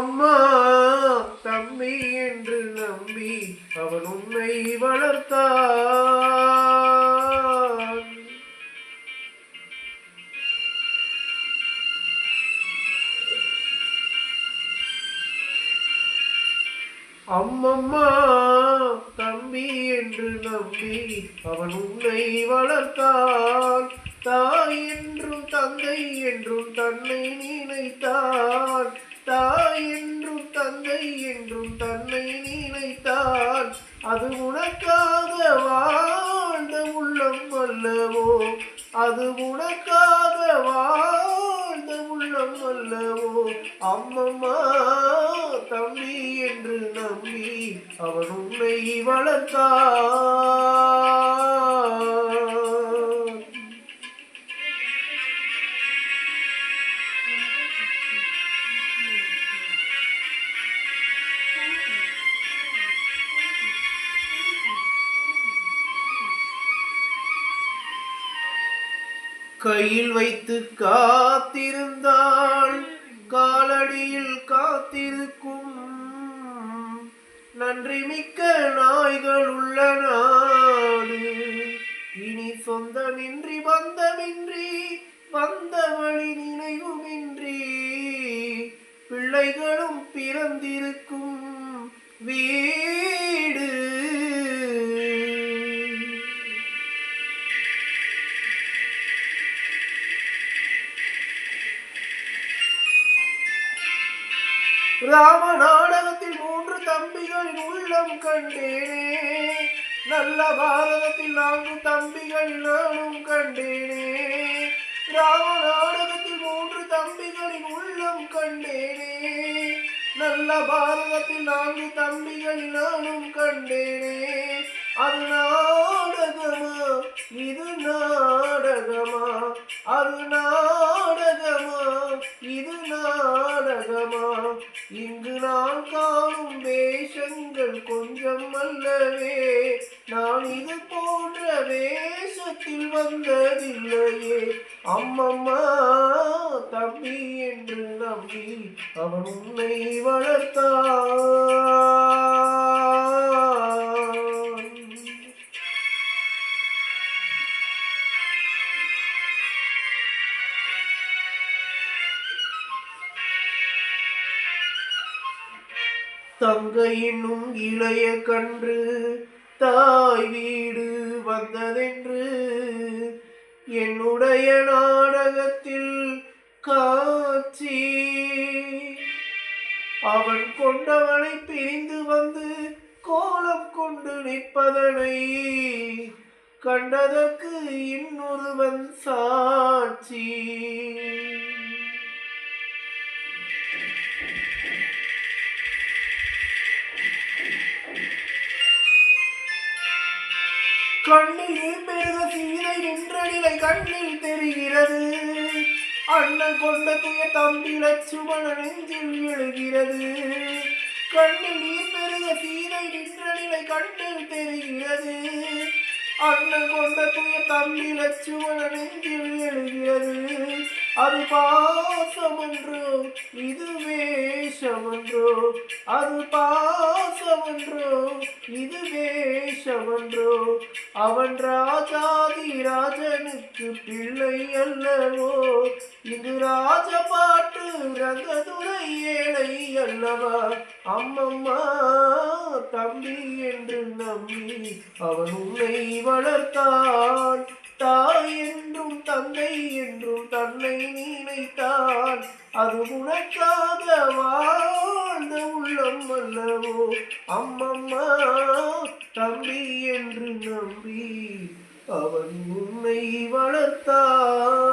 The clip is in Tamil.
அம்மம்மா தம்பி என்று நம்பி அவன் உன்னை வளர்த்தான். அம்மம்மா தம்பி என்று நம்பி அவன் உன்னை வளர்த்தான். தாய் என்றும் தந்தை என்றும் தன்னை நினைத்தான். தாய் என்றும் தந்தை என்றும் தன்னை நினைத்தான். அது உனக்காக வாழ்ந்த உள்ளம் அல்லவோ, அது உனக்காக வாழ்ந்த உள்ளம் அல்லவோ. அம்மம்மா தம்பி என்று நம்பி அவன் உன்னை வளர்த்தான். கையில் வைத்து காத்திருந்தாள் காலடியில் காத்திருக்கும் நன்றி மிக்க நாய்கள் உள்ள நாடு. இனி சொந்தமின்றி பந்தமின்றி வந்த வழி நினைவுமின்றி பிள்ளைகளும் பிறந்திருக்கும் வீடு. ராம நாடகத்தில் 3 தம்பிகளின் உள்ளம் கண்டேனே. நல்ல பாரதத்தில் 4 தம்பிகளின் நானும் கண்டேனே. ராம நாடகத்தில் 3 தம்பிகளின் உள்ளம் கண்டேனே. நல்ல பாரதத்தில் 4 தம்பிகளின் நானும் கண்டேனே. அது நாடகமா இது நாடகமா, அது நாடகமா இது நாடகமா. இங்கு நான் காணும் வேஷங்கள் கொஞ்சம் அல்லவே. நான் இது போன்ற வேஷத்தில் வந்ததில்லையே. அம்மம்மா தம்பி என்று நம்பி அவன் உன்னை வளர்த்தான். தங்கையினும் இளைய கன்று தாய் வீடு வந்ததென்று என்னுடைய நாடகத்தில் காட்சி. அவன் கொண்டவனை பிரிந்து வந்து கோலம் கொண்டு நிற்பதனை கண்டதற்கு இன்னொருவன் சாட்சி. கண்ணில் நீர்பெருக சீதை நின்ற நிலை கண்ணில் தெரிகிறது. அண்ணன் கொண்ட துய தம்பி லட்சுமண நெஞ்சில் எழுகிறது. கண்ணில் நீர்பெருக சீதை நின்ற நிலை கண்ணில் தெரிகிறது. அண்ணன் கொண்ட துய தம்பி லட்சுமண நெஞ்சில் எழுகிறது. அது பாசமன்றோ இது வேஷமன்றோ, அது பாசமன்றோ இது வேஷமன்றோ. அவன் ராஜாதி ராஜனுக்கு பிள்ளை அல்லவோ. இது ராஜபாட்டு ரங்கதுரை ஏழை அல்லவா. அம்மம்மா தம்பி என்று நம்பி அவன் உன்னை வளர்த்தான். தாய் என்றும் தந்தை என்றும் தன்னை நினைத்தான். அது உனக்காக வாழ்ந்த உள்ளம் அல்லவோ. அம்மம்மா தம்பி என்று நம்பி அவன் உன்னை வளர்த்தான்.